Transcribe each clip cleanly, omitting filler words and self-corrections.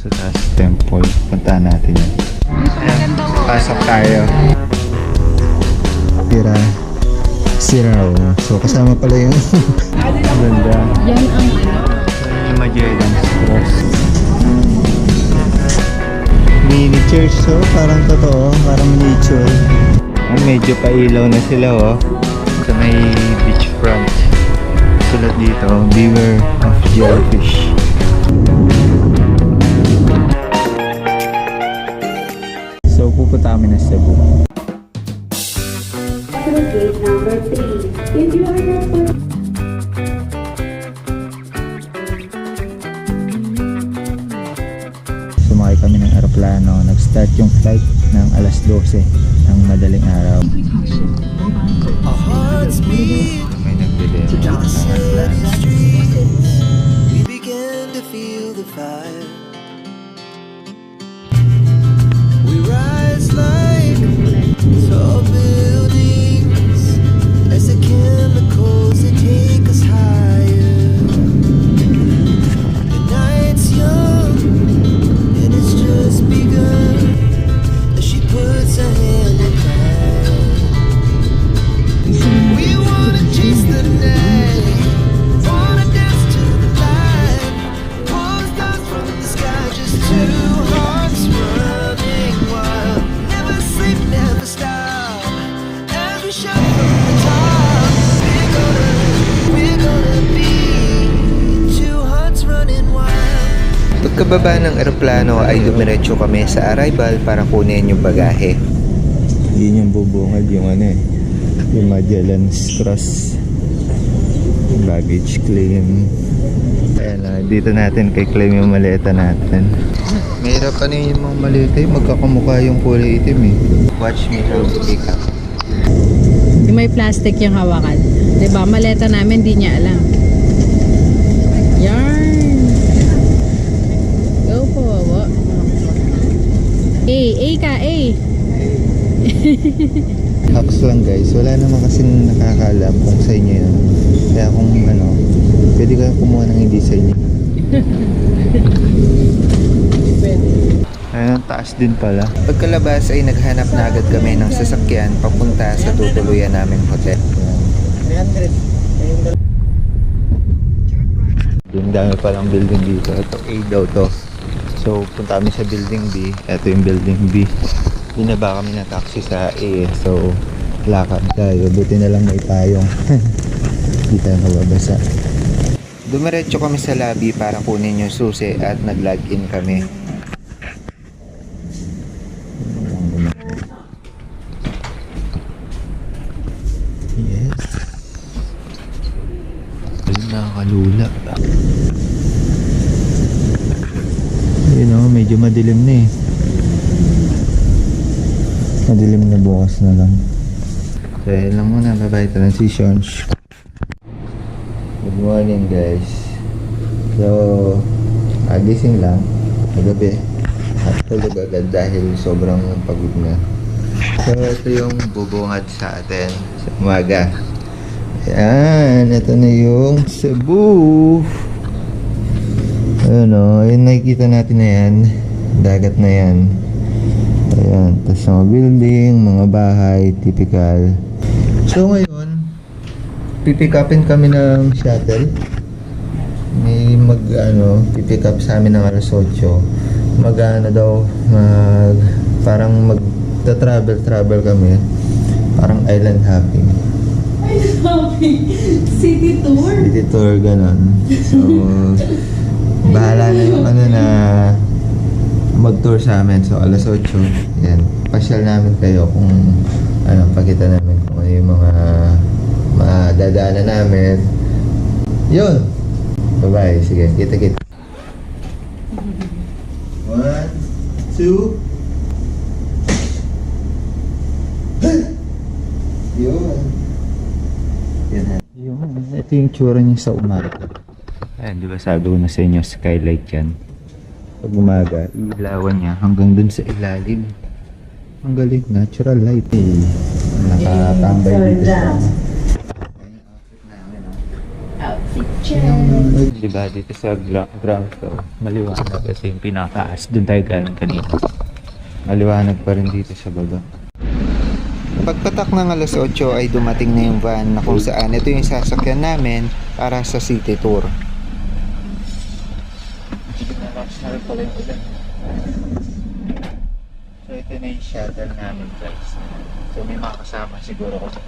sa taas temple. Puntahan natin yun. Ayan, pasok tayo. Tira. Siraw. So kasama pala yung ganda. Yan ang Yung Magellan's Cross. Mini church, so parang totoo, parang nature. Medyo pailaw na sila sa may beachfront. Sulat dito, beware of jellyfish. So pupunta kami na Cebu. Gate number 3. If you are not Sumakay kami ng aeroplano. Nag-start yung flight ng alas 12 ng madaling araw. May nagdidemo ng aeroplano. We began to feel the fire. We rise like tall buildings as the chemicals that take us higher. The night's young and it's just begun as she puts her hand in mine. We wanna chase the night, wanna dance to the light, pull stars from the sky, just two hearts running wild. Never sleep, never stop, as we shout from the top. We're gonna be two hearts running wild. Pagkababa ng eroplano ay dumiretso kami sa arrival para kunin yung bagahe. Yun yung bubungad yung yung Magellan's Cross baggage claim. Ayan na, dito natin kay claim yung maleta natin. Mahirap yung mga maleta magkakamukha yung kulay itim Watch me how to pick up. Yung may plastic yung hawakan. Diba? Maleta namin, di niya alam. Yarn! Go po, wawa. A ka, A! Hacks lang guys, wala naman kasing nakakaalam kung sa inyo yun. Kaya kung pwede kayo kumuha ng hindi sa inyo. Ayun, taas din pala. Pagkalabas ay naghanap na agad kami ng sasakyan papunta sa tutuluyan naming hotel. Yung dami palang building dito. Ito A daw to. So punta kami sa building B. Ito yung building B. Binaba kami na taxi sa A. So lakad tayo. Buti na lang may payong. Hindi tayo mababasa. Dumiretso kami sa lobby para kunin yung susi at nag-login kami. Yes. Ayun, nakakalula. Medyo madilim na Madilim na, bukas na lang. So yun lang muna, bye-bye transitions. Good morning guys. So agising lang magabi at tulog agad dahil sobrang pagod na. So ito yung bubungad sa atin sa umaga. Ayan, ito na yung Cebu. Yung nakikita natin na yan, dagat na yan. Ayan, tapos mga building, mga bahay, typical. So ngayon, pipick upin kami ng shuttle. May pipick up sa amin ng alas 8. Parang travel kami. Parang island hopping. City tour? City tour, ganon. So, bahala na yung mag-tour sa amin. So, alas 8. Yan. Pasyal namin kayo kung pakita namin kung ano yung mga dadaanan namin. Yun! Bye-bye. Sige, kita-kita. 1, 2. Yun. Yun. Ito yung tsura niya sa umaga. Ayan, di ba sabi ko na sa inyo, skylight yan. Pag umaga, ilawan niya hanggang dun sa ilalim. Ang galing, natural light Nakatambay dito sa Diba dito sa ground floor, maliwanag kasi yung pinakaas. Doon tayo galing kanina. Maliwanag pa rin dito sa baba. Pagpatak ng alas 8 ay dumating na yung van na kung saan ito yung sasakyan namin para sa city tour. So ito na yung shuttle namin guys. So may mga kasama siguro ko sa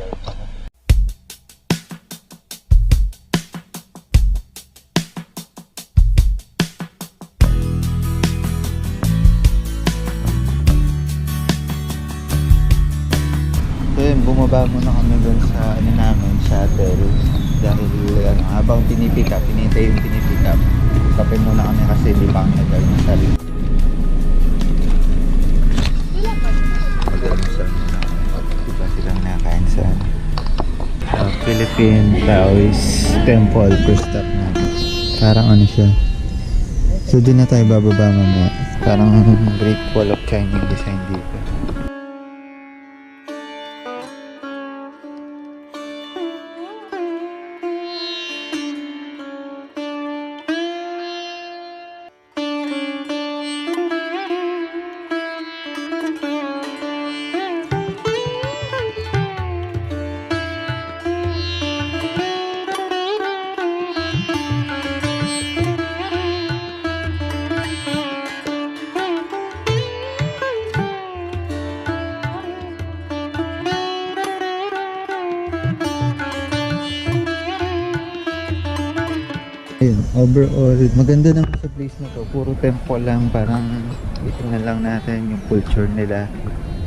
So yun, bumaba muna kami dun sa ano namin, shuttle. Dahil habang pinipick up, pinintay yung pinipick up. Kapin muna kami kasi hindi pa kami nag-almasal. Mag-almasal muna kami. Diba silang nakain sa Philippine Taoist Temple. First stop natin. Parang ano siya. So doon na tayo bababa mamaya. Parang Great Wall of China design dito. Ayun, overall, maganda naman sa place na to. Puro temple lang, parang itingnan lang natin yung culture nila.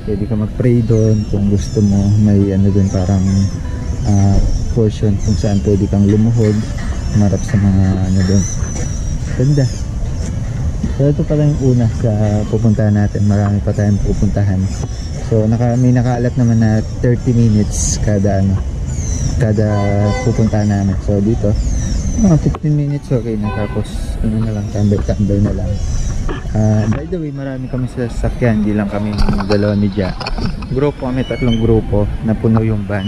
Pwede ka mag-pray doon kung gusto mo. May ano doon parang portion kung saan pwede kang lumuhod, marap sa mga ano doon. Ganda. So ito pala yung una sa pupuntahan natin. Marami pa tayong pupuntahan. So may nakaalat naman na 30 minutes kada pupuntahan namin. So dito mga 15 minutes okay na, tapos ano na lang, tambay na lang. By the way, marami kami sa sasakyan, hindi lang kami dalawa ni Ja. Grupo kami, 3 grupo na puno yung van.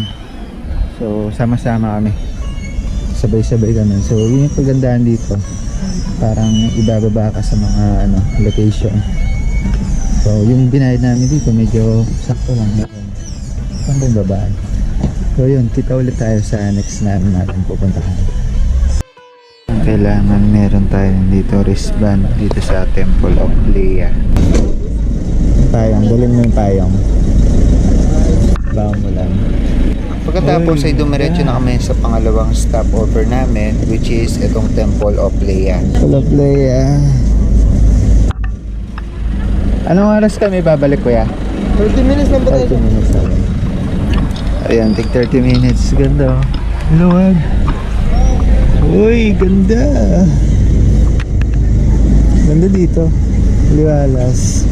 So sama-sama kami, sabay-sabay kami. So yun yung pagandahan dito, parang ibababa ka sa mga ano, location. So yung binayad namin dito medyo sakto lang, pang babaan. So yun, kita ulit tayo sa next natin pupuntahan. Kailangan meron tayo dito wristband dito sa Temple of Leia. Payong, dalhin mo yung payong. Bawa mo lang. Pagkatapos ay dumiretso na kami sa pangalawang stopover namin, which is itong Temple of Leia. Temple of Leia. Anong oras kami babalik, kuya? 30 minutes lang ba tayo? 30 minutes na lang. Ayan, take 30 minutes. Ganda oh. Luwag. Uy, ganda. Ganda dito. Liwalas.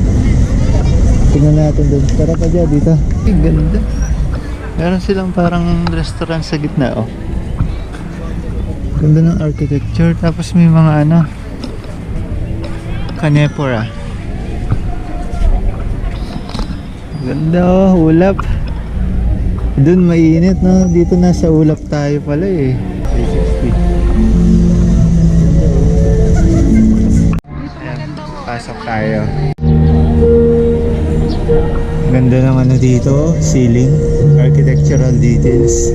Tingnan natin doon. Tara pa dyan dito. Ay, ganda. Meron silang parang restaurant sa gitna oh. Ganda ng architecture. Tapos may mga ano, kanepora. Ganda oh, ulap. Doon mainit no. Dito nasa ulap tayo pala eh. 360. Pasok tayo. Ganda ng ano dito, ceiling, architectural details.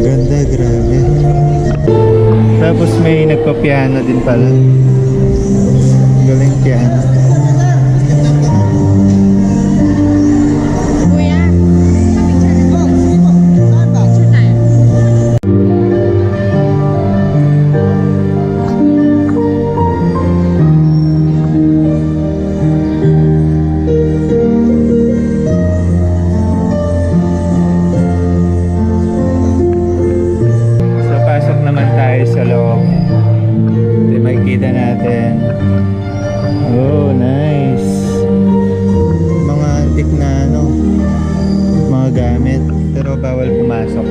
Ganda, grabe. Tapos may nagpa-piano din pala. Galing piano. Kuya, picture tayo. So pasok naman tayo sa loob. Ito yung makikita natin. Oh, nice. Mga antique na ano, mga gamit, pero bawal pumasok.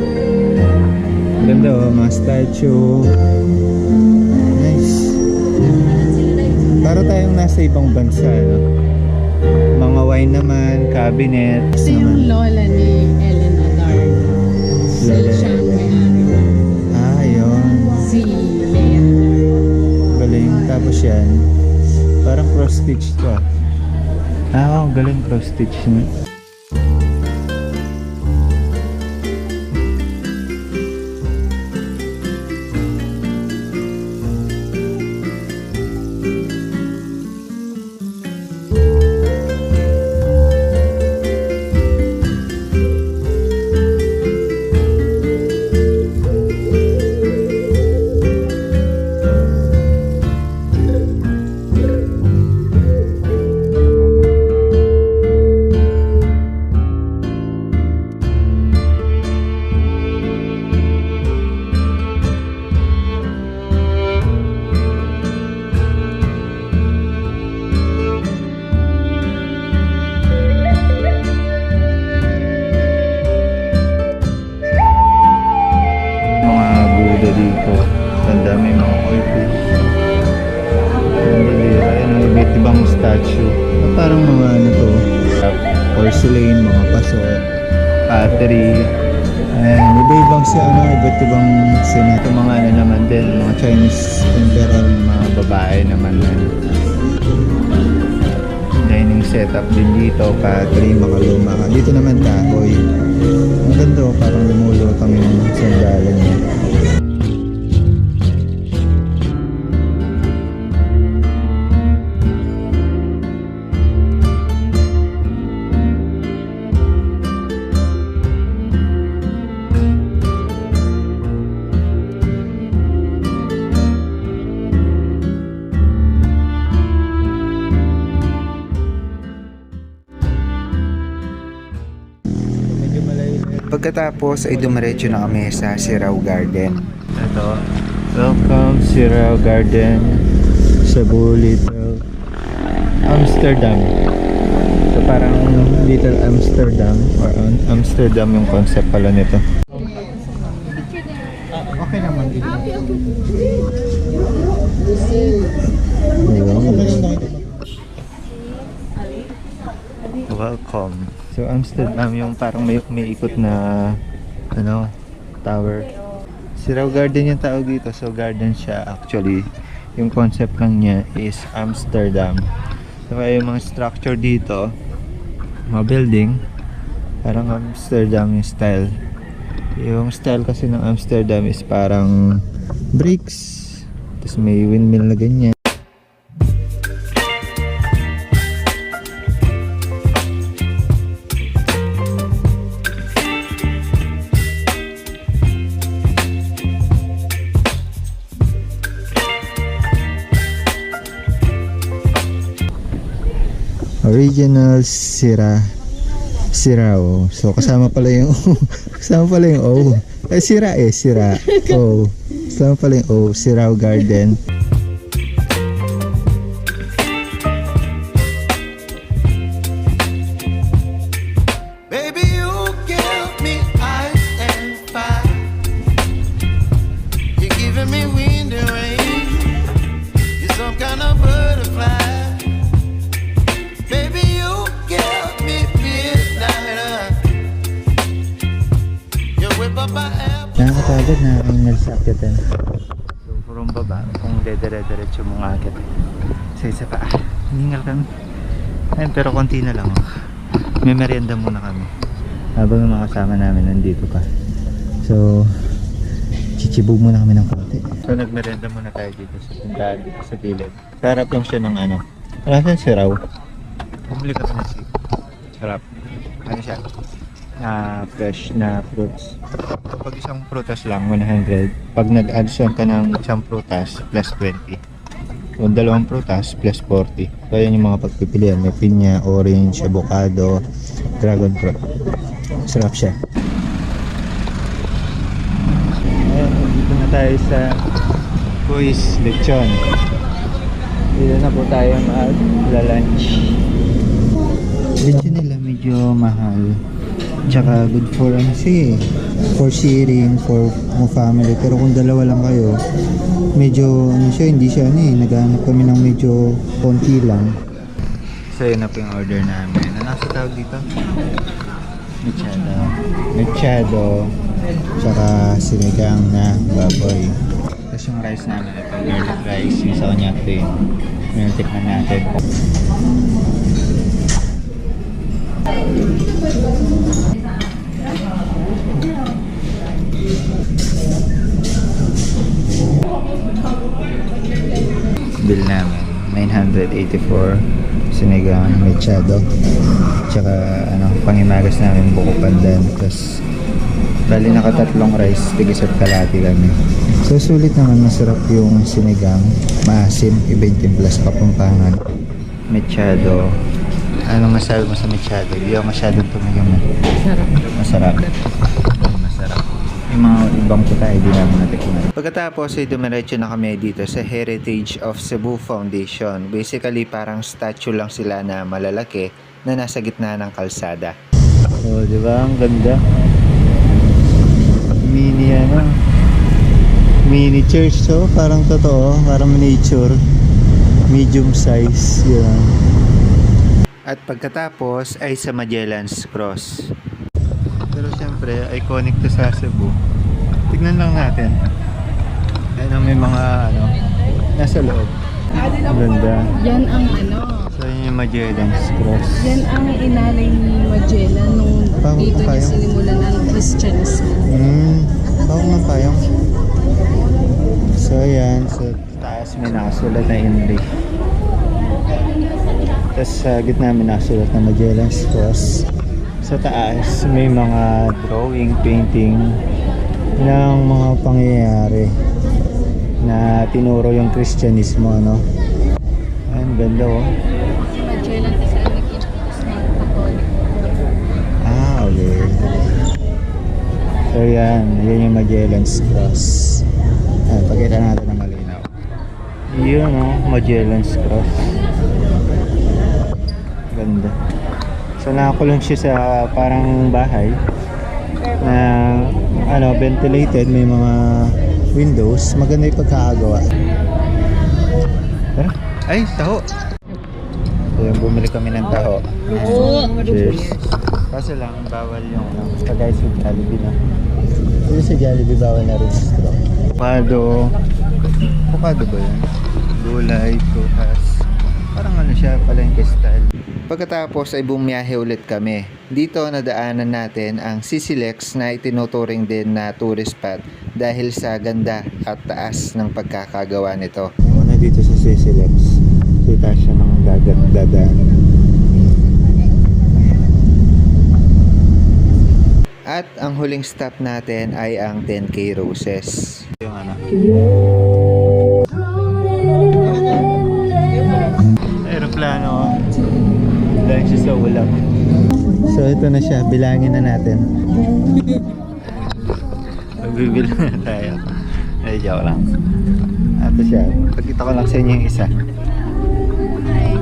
Ganda oh, mga statue. Nice. Para tayong nasa ibang bansa, no? Mga wine naman, cabinet. Ito yung lola ni Ellen Adarno. Lola Siya ang ni may-ari. Ah, yun. Si Tapos yan, parang cross stitch to ah. Oo, galing cross stitch niya. Dito. Ang dami mga oil fish. Ayun ang iba't ibang statue. Parang mga ano to, porcelain, mga paso, pottery. And iba-ibang iba't ibang sinato. Mga ano naman din, mga Chinese emperor, mga babae naman din. Dining setup din dito, pottery, mga luma. Dito naman kahoy. Ang ganda, parang lumulutang yung sandalan niya. Pagkatapos ay dumiretso na kami sa Sirao Garden. Ito, welcome Sirao Garden, Cebu, Little Amsterdam. So parang Little Amsterdam or Amsterdam yung concept pala nito. Okay naman dito. Welcome. So Amsterdam yung parang may ikot na ano, tower. Sirao Garden yung tawag dito. So garden siya actually. Yung concept lang niya is Amsterdam. So kaya yung mga structure dito, mga building, parang Amsterdam yung style. Yung style kasi ng Amsterdam is parang bricks. Tapos may windmill na ganyan. Original Sirao. So kasama pala yung O. Sira. O. Kasama pala yung O, Sirao Garden. Baby, you give me ice and fire. You're giving me wind and rain. You're some kind of butterfly. Baby, you give me midnight. You whip up my apple. Nakakapagod na aking nagsakitan. So from baba, kung dedere-derecho mong akit. Sa isa pa, hiningal kami. Ayun, pero konti na lang. May merienda muna kami. Habang yung mga kasama namin nandito pa. So, chichibog muna kami ng konti. So nagmerienda muna tayo dito sa tindahan dito sa gilid. Sarap lang siya ng ano. Wala siyang siraw. Bumili kami ng sip. Sarap. Ano siya? Fresh na fruits. Pag isang prutas lang, 100. Pag nag-addition ka ng isang prutas, plus 20. Kung dalawang prutas, plus 40. So yan yung mga pagpipilian. May pinya, orange, avocado, dragon fruit. Sarap siya. Ayan, dito na tayo sa Kuis Lechon. Dito na po tayo mag-lunch. Lechon nila medyo mahal. Tsaka good for for sharing, for mo family. Pero kung dalawa lang kayo, medyo hindi siya naghahanap kami ng medyo konti lang. So yun na po yung order namin. Ano sa tawag dito? Mechado, tsaka sinigang na baboy. tapos yung rice namin ito, garlic rice, yung sa kanya ito yun. Yung tikman natin. Bill namin, 984 sinigang mechado. Tsaka pangimagas namin buko pandan. Tapos bali nakatatlong rice, tigisat kalati kami. So sulit naman, masarap yung sinigang. Maasim, iba yung timplas Kapampangan. Mechado. Ano masabi mo sa mechado? Hindi ako masyadong tumigam na. Sarap. Masarap. Masarap. Yung mga ibang puta, hindi namin natikman. Pagkatapos ay dumiretso na kami dito sa Heritage of Cebu Foundation. Basically, parang statue lang sila na malalaki na nasa gitna ng kalsada. Oh, di ba? Ang ganda. Mini church to. Parang totoo. Parang miniature. Medium size. Yan. At pagkatapos ay sa Magellan's Cross. Pero syempre, iconic to sa Cebu. Tignan lang natin. Ayun, may mga nasa loob. Ang ganda. Yan ang So yun yung Magellan's Cross. yan ang inalay ni Magellan nung Pako dito niya payong. sinimulan ang Christianism. Pako ng payong. So yan, sa taas may nakasulat na English. Tapos sa gitna may nakasulat na Magellan's Cross. Sa taas may mga drawing, painting ng mga pangyayari na tinuro yung Kristyanismo, Ang ganda, oh. Si Magellan is ay nag-introduce ng Catholic. Okay. So yan yung Magellan's Cross. Pakita natin ng malinaw. Yun, Magellan's Cross. Ganda. So nakakulong siya sa parang bahay na ventilated, may mga windows. Maganda yung pagkakagawa. Tara. Ay, taho. So yung bumili kami ng taho. Cheers. Kaso lang, bawal yung pag-guys with Jollibee na. Pero sa Jollibee, bawal na rin yung straw. Avocado. Avocado ba yun? Gulay, prutas. Parang siya, palengke style. Pagkatapos ay bumiyahe ulit kami. Dito nadaanan natin ang Sisilex na itinuturing din na tourist spot dahil sa ganda at taas ng pagkakagawa nito. Una dito sa Sisilex, kita siya ng dagat dadaan. At ang huling stop natin ay ang 10K Roses. Yung aeroplano, dahil siya sa ulap. So ito na siya, bilangin na natin. Magbibilang na tayo. Ay, joke lang. Ito siya, pagkita ko lang sa inyo yung isa.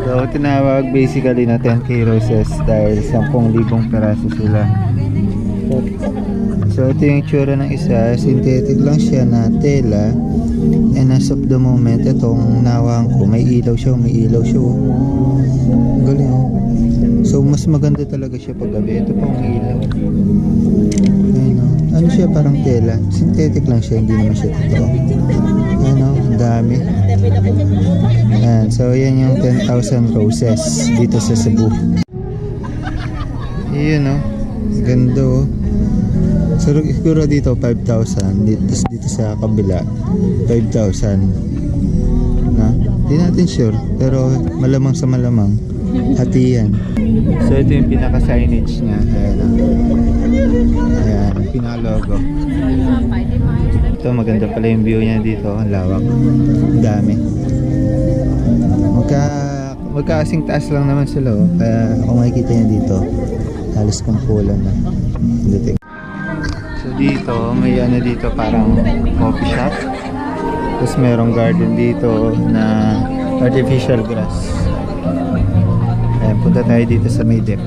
So tinawag basically na 10K Roses dahil 10,000 peraso sila. So ito yung tsura ng isa, synthetic lang siya na tela. And as of the moment, itong nawang ko, may ilaw siya. Galing, So mas maganda talaga siya pag gabi. Ito pang ilaw. Ano siya, parang tela. Synthetic lang siya, hindi naman siya totoo. Ang dami. Ayan, so yan yung 10,000 roses dito sa Cebu. Yun, ganda, So siguro dito 5,000, dito sa kabila 5,000 na, hindi natin sure, pero malamang sa malamang hati yan. So ito yung pinaka signage niya. Ayan, yung pinaka logo. Ito maganda pala yung view niya dito, ang lawak, ang dami. Magkasing taas lang naman sila, kaya kung makikita niya dito halos kumpulan na dating. So dito, may dito parang coffee shop. Tapos merong garden dito na artificial grass. Ayan, punta tayo dito sa may deck.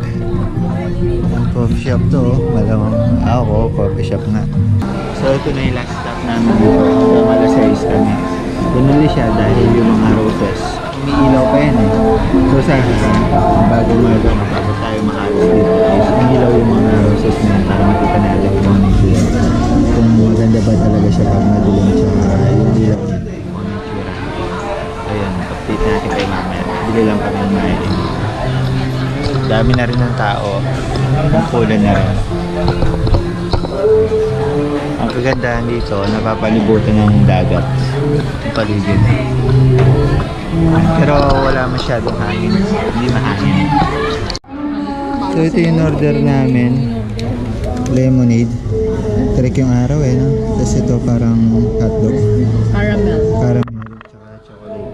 Ang coffee shop to, malamang ako, coffee shop nga. So ito na yung last stop namin dito. Hanggang alas 6 kami. Binuli siya dahil yung mga roses, umiilaw pa yan So sana, bago tayo makalas dito, umiilaw yung mga roses na yan para makita natin kung maganda ba talaga siya pag madilim siya. Yung ilaw dami na rin ng tao. Pulan na rin. Ang kagandahan dito, napapalibutan ng dagat. Ang paligid. Pero wala masyadong hangin. Hindi mahangin. So ito yung order namin. Lemonade. Trick yung araw eh, no? Tapos ito parang hotdog. Caramel. Caramel, tsaka chocolate.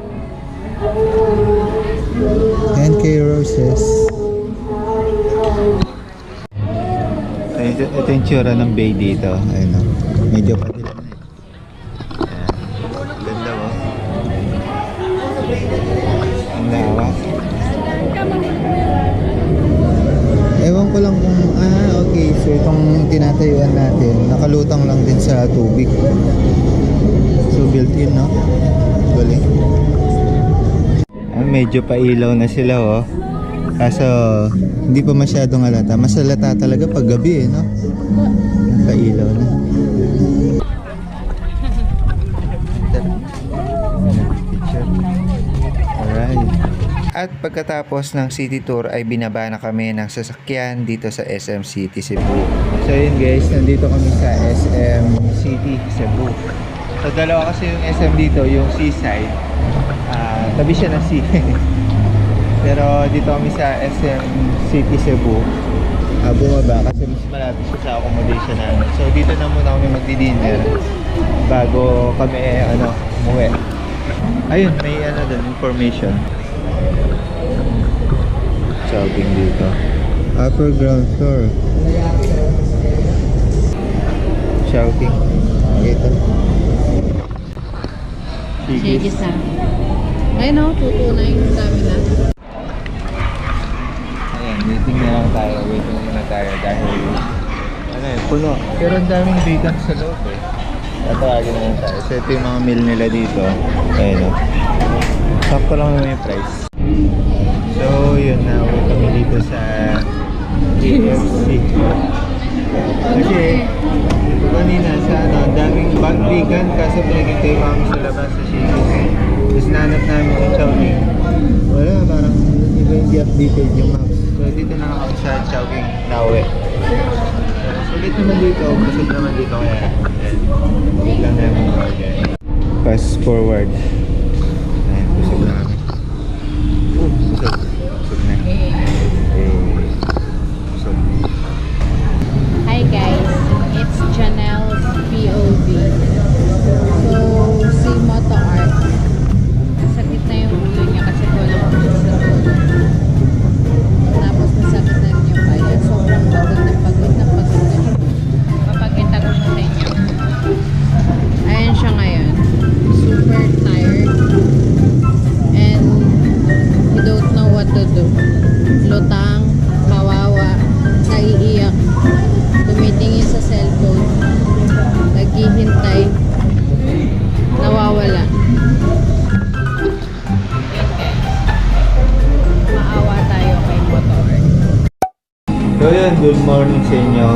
10K roses. Ito yung tsura ng bay dito. Ayun o. Medyo patilan na eh. Ayan. Ganda o. Ang lawak. Ewan ko lang kung, okay. So itong tinatayuan natin, nakalutang lang din sa tubig. So built-in, no? Galing. Medyo pailaw na sila, oh. Kaso, hindi pa masyadong halata. Mas halata talaga pag gabi, eh, no? Pailaw na. Alright. At pagkatapos ng city tour ay binaba na kami ng sasakyan dito sa SM City Cebu. So yun guys, nandito kami sa SM City Cebu. So dalawa kasi yung SM dito, yung seaside. Tabi siya ng sea. Pero dito kami sa SM City Cebu. Bumaba kasi mas malapit siya sa accommodation namin. So dito na muna kami magdi-dinner bago kami umuwi. Ayun, may doon, information. Shopping dito. Upper ground floor. Shopping. Dito. Sige sa. Ayun o, tutunay. Dami na. Ayan, waiting na lang tayo. Waiting muna tayo dahil puno. Pero ang daming vacant sa loob eh. Tatawagin na lang tayo. So ito yung mga meal nila dito. Ayun o. Sakto lang naman yung price. So yun na, uwi kami dito sa KFC. Kasi kanina sa ang daming bag vegan kasi pinagintay pa kami sa labas sa Shakey's. Tapos nahanap namin yung Chowking. Wala, parang iba hindi updated yung maps. So dito na ako sa Chowking na uwi. Sulit naman dito, busog naman dito kaya. Wait lang namin order. Fast forward. Ayan, busog na kami. Busog. Busog na. Busog. Hi guys, it's Janelle's POV. So, si Moto Art, sakit na yung ulo niya kasi kulang po siya sa tulog. Tapos nasakit na rin yung paya. Sobrang pagod na siya. Papakita ko siya sa inyo. Ayan siya ngayon. Super tired. And he don't know what to do. Lutang, kawawa, naiiyak. Tumitingin sa cellphone, naghihintay, nawawala. Yan guys, maawa tayo kay Motor. So yun, good morning sa inyo.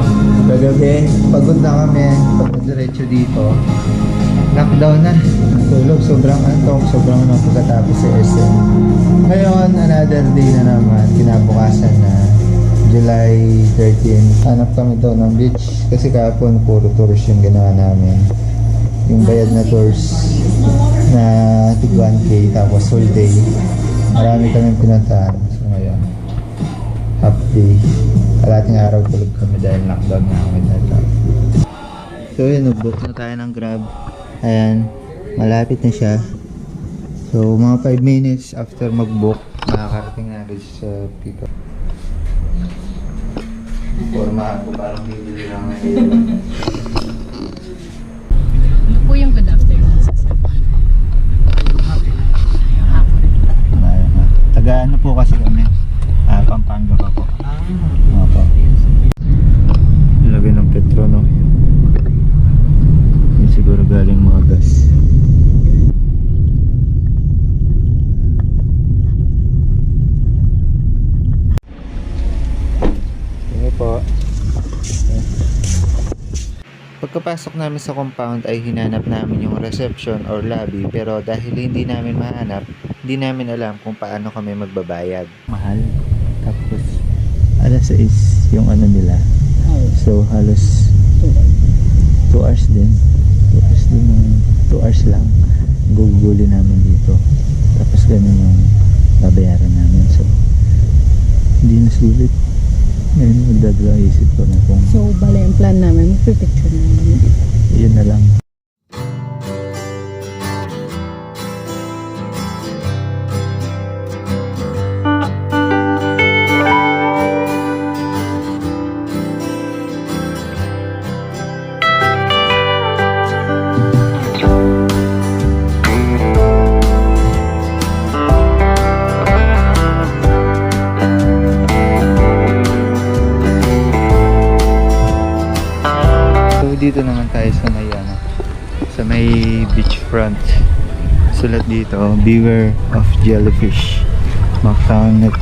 Kagabi, pagod na kami pag diretso dito. Lockdown na. Tulog, sobrang antok, sobrang pagkatapos sa SM. Ngayon, another day na naman, kinabukasan na. July 13. Hanap kami daw ng beach kasi kahapon puro tours yung ginawa namin. Yung bayad na tours na tig 1K tapos whole day. Marami kaming pinuntahan. So ngayon, half day. Kalating araw tulog kami dahil lockdown na kami dito. So yun, nag-book na tayo ng Grab. Ayan, malapit na siya. So mga 5 minutes after mag-book, makakarating na agad sa pick-up. Forma ako parang bibili lang ngayon. Ito po yung good afternoon sa Cebu. Taga ano po kasi kami? Pampanga pa po. Opo. Lagay ng petro, no? Yun siguro galing mga gas. Po. Pagkapasok namin sa compound ay hinanap namin yung reception or lobby pero dahil hindi namin mahanap, hindi namin alam kung paano kami magbabayad. Mahal. Tapos alas 6 yung ano nila. So halos 2 hours din. 2 hours lang. Guguli namin dito. Tapos ganun yung babayaran namin. So hindi na sulit. Ngayon magdadala isip ko na kung So, bala yung plan namin. Magpipicture namin dito. yun na lang. So dito naman tayo sa may ano, sa may beachfront. Sulat dito, beware of jellyfish. Maktangat.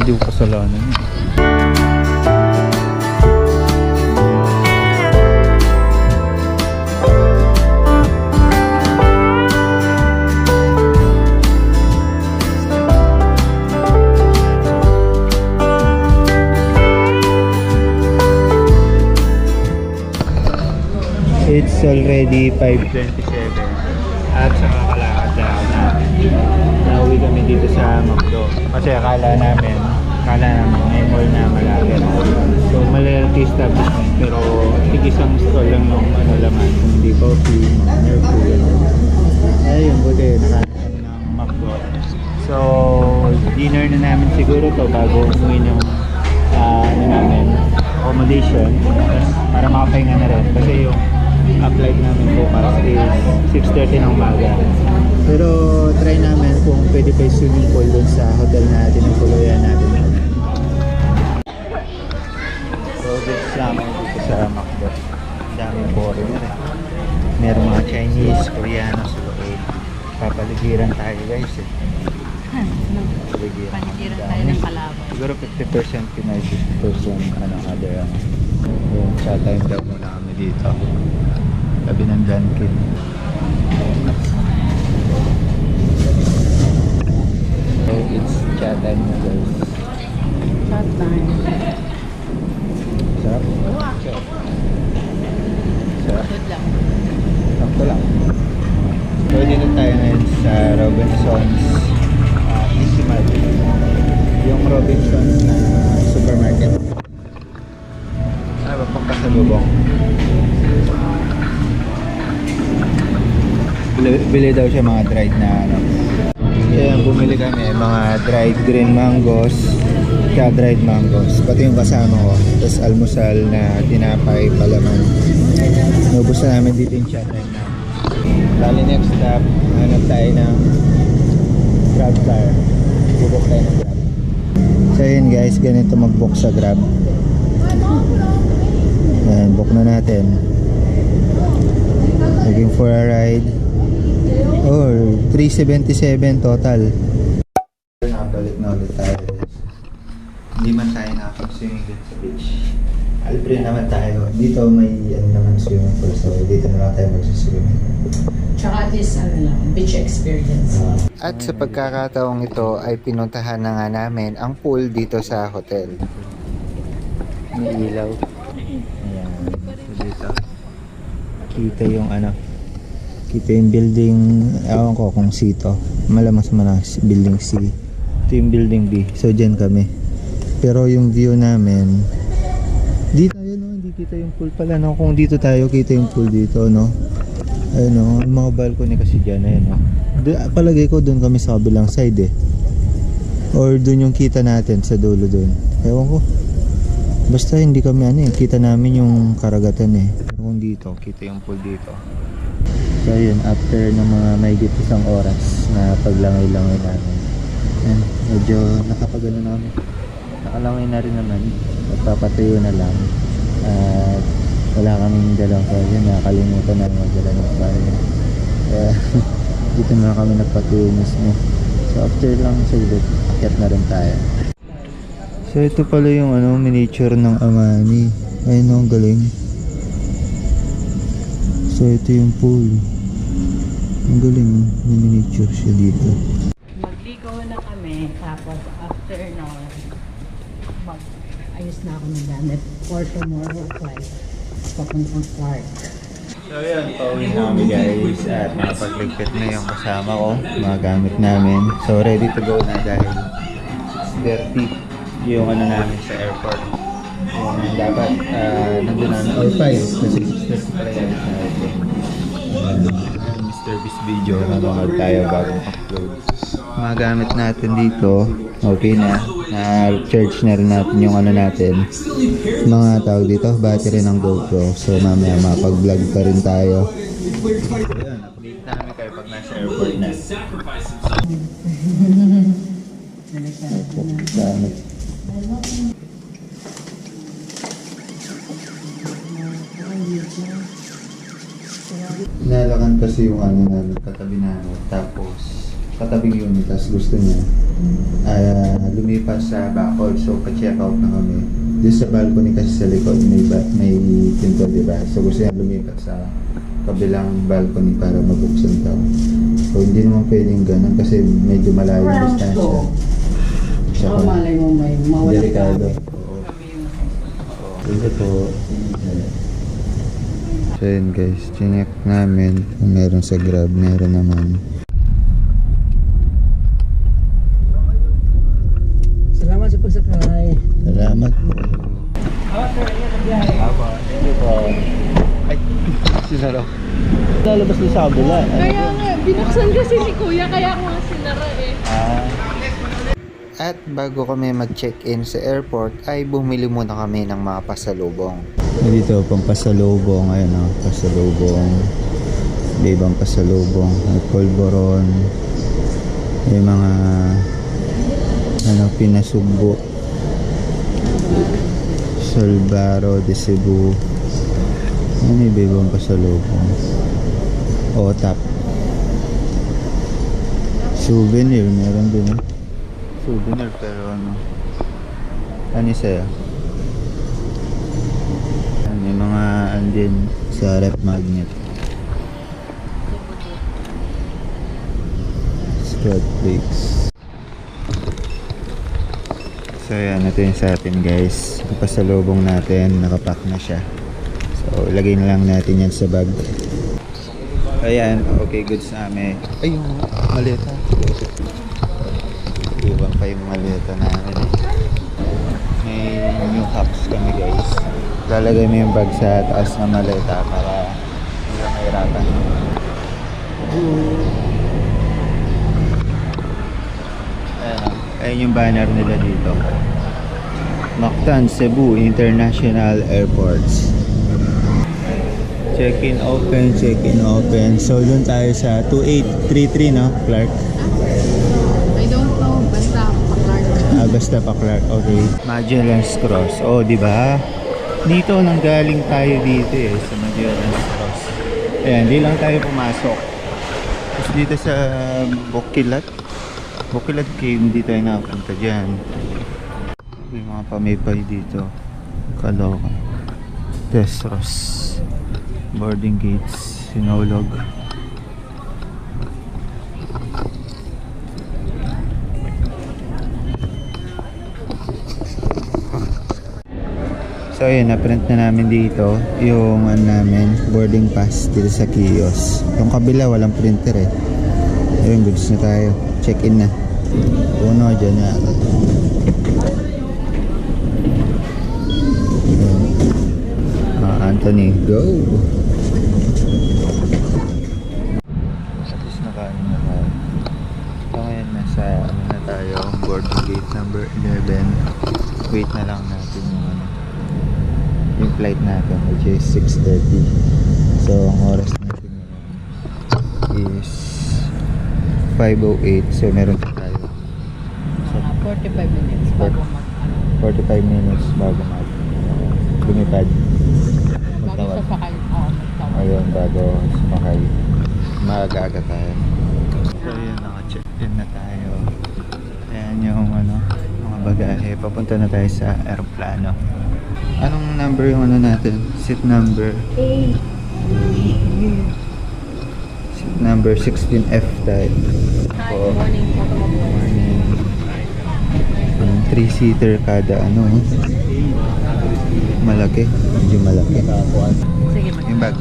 Hindi ko kasalanan yun. It's already 5:27 at saka kalakad na ako namin. Nauwi kami dito sa McDo kasi akala namin may mall na malapit. So malalaki establishment pero tig-isang stall lang yung ano laman, kung hindi coffee, mga food. Ayun, buti nakahanap kami ng McDo. So dinner na namin siguro to bago umuwi ng ano namin, accommodation. Tapos para makapahinga na rin kasi yung flight namin bukas is 6:30 ng umaga. Pero try namin kung pwede pa yung swimming pool doon sa hotel natin, ang tuluyan natin. So this namin dito sa McDo. Ang daming foreigner eh. Meron mga Chinese, Koreano sa loob. Papaligiran tayo guys eh. Panigiran tayo ng kalaban. Siguro 50% Pinay, 50% ano, other ano. Yung chat time daw muna kami dito. Tabi ng Dunkin. So it's chat time na guys. Chat time. Sarap? Sarap? Good lang. Sakto lang. So dito tayo ngayon sa Robinson's Easy Mart. Yung Robinson's na supermarket. Ano ba pang kasalubong? Bili daw siya mga dried na ano. Kaya bumili kami mga dried green mangoes, kaya dried mangoes, pati yung kasama ko. Tapos almusal na tinapay, palaman. Nubos na namin dito yung chat right now. Bali next stop, hanap tayo ng Grab car. Bubok tayo ng Grab. So yun guys, ganito mag-book sa Grab. Ayan, book na natin. Looking for a ride. Or 377 total. Nakabalik na ulit tayo. Hindi man tayo nakapag-swimming dito sa beach. Alpre naman tayo. Dito may ano naman swimming pool. So dito na lang tayo mag-swimming. Tsaka this beach experience. At sa pagkakataong ito ay pinuntahan na nga namin ang pool dito sa hotel. May ilaw. Ayan. So dito. Kita yung ano. Kita yung building, ewan ko kung C to. Malamang sa mga building C. Ito yung building B. So dyan kami. Pero yung view namin, dito tayo no, hindi kita yung pool pala no. Kung dito tayo, kita yung pool dito no. Ayun no, yung mga balcony kasi dyan, ayun no. Palagay ko doon kami sa kabilang side eh. Or doon yung kita natin sa dulo doon. Ewan ko. Basta hindi kami ano eh, kita namin yung karagatan eh. Pero kung dito, kita yung pool dito. So yun, after ng mga mahigit isang oras na paglangay-langay namin, yan, medyo nakapagano namin. Nakalangay na rin naman. Magpapatuyo na lang. At wala kaming dalang kaya, nakakalimutan na magdala ng kaya. Kaya dito na kami nagpatuyo mismo. So after lang saglit, akyat na rin tayo. So ito pala yung ano, miniature ng Amani. Ayun ang galing. So ito yung pool. Ang galing, may miniature siya dito. Magligaw na kami, tapos after nun, Ayos na ako ng gamit for tomorrow flight. Papuntang Clark. So yun, pauwi na kami guys at nakapagligpit na yung kasama ko, mga gamit namin. So ready to go na dahil 6:30 yung ano namin sa airport. Yung dapat nandun namin all 5 kasi 6:30 pala yung natin. Mr. Beast video, nanonood tayo bago upload. Mga gamit natin dito, okay na. Na-charge na rin natin yung ano natin. Mga tawag dito, battery ng GoPro. So mamaya makapag-vlog pa rin tayo. Ayan, update namin kayo pag nasa airport na. Gamit. Inalakan kasi yung ano namin, katabi namin. Tapos, katabing unit. Tapos gusto niya lumipas sa backhaul. So, pa-check out na kami. Dito sa balcony kasi sa likod, may pinto, diba? So, gusto niya lumipas sa kabilang balcony para mabuksan daw. So, hindi naman pwedeng ganun kasi medyo malayo yung distansya. Baka malay mo may mawala Delikado. ka. Dito po. So yun guys, chinek namin kung meron sa Grab, meron naman. Salamat sa pagsakay. Salamat po. Thank you po. Ay, sinara. Lalabas din sa kabila. Kaya nga, binuksan kasi ni Kuya, kaya ako nga sinara eh. At bago kami mag-check-in sa airport ay bumili muna kami ng mga pasalubong. Dito pang pasalubong, ayun o, pasalubong. May ibang pasalubong, may polvoron, may mga pinasugbo, Solbaro de Cebu. Ano yung ibang pasalubong? Otap. Souvenir, meron din souvenir pero ano sa'yo? May mga andin sa rep magnet. Strut flakes. So yan, ito yung sa atin guys. Ipasalubong natin, nakapack na siya. So ilagay na lang natin yan sa bag. Ayan, okay, goods na kami. Ay, yung maleta. Ibang pa yung maleta namin. May new cups kami guys. Lalagay mo yung bag sa taas ng maleta para hindi ka mahirapan. Ayan yung banner nila dito. Mactan, Cebu International Airports. Check-in open, check-in open. So dun tayo sa 2833 no, Clark? I don't know, basta pa-Clark. Basta pa Clark, okay. Magellan's Cross. Oh, di ba? Dito nang galing tayo dito sa Magellan's Cross. Ayan, di lang tayo pumasok. Tapos dito sa Bokilat Cave, hindi tayo nakapunta dyan. May mga pamipay dito. Kaloka. Tesros. Boarding gates. Sinulog. So ayun, na-print na namin dito yung namin, boarding pass dito sa kiosk. Yung kabila walang printer eh. Ayun, goods na tayo. Check-in na. Puno dyan na. Anthony, go! At least nakain na tayo. So ngayon, nasa na tayo, boarding gate number 11. Wait na lang natin yung flight natin, which is 6:30. So ang oras natin ngayon is 5:08. So meron pa tayo 45 minutes bago 45 minutes bago lumipad. bago sasakay. Ayun, bago sumakay. Maaga-aga tayo. So yun, naka-check-in na tayo. Ayan yung mga bagahe. Papunta na tayo sa aeroplano. Anong number yung natin? Seat number? Seat number 16F tayo. Hi, morning. Morning. 3-seater kada ano. Malaki. Medyo malaki. Sige, Yung bag.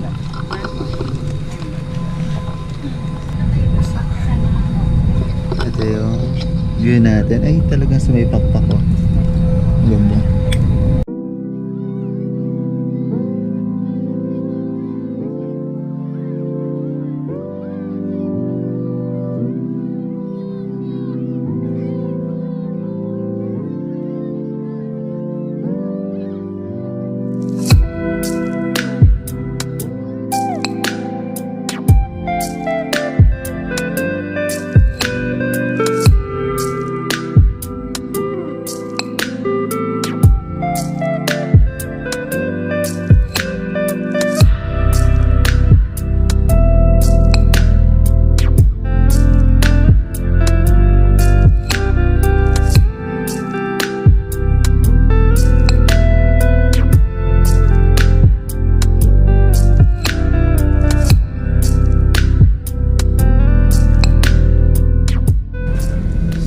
Ito yung view natin. Ay, talagang sa may pakpak ko. Ganda.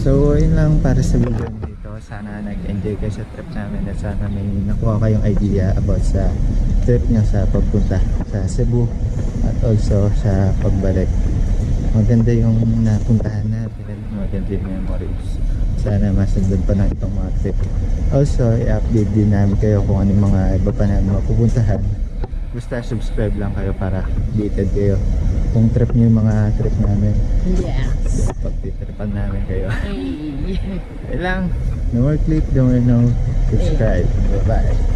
So, yun lang para sa video dito. Sana nag-enjoy kayo sa trip namin at sana may nakuha kayong idea about sa trip nyo sa pagpunta sa Cebu at also sa pagbalik. Maganda yung napuntahan natin at maganda yung memories. Sana masundan pa ng itong mga trip. Also, i-update din namin kayo kung ano yung mga iba pa namin mapupuntahan. Basta subscribe lang kayo para updated kayo kung trip nyo yung mga trip namin. Yes. Pagtitripan namin kayo. Hey. Kailang, no more click, no more no, subscribe. Bye-bye.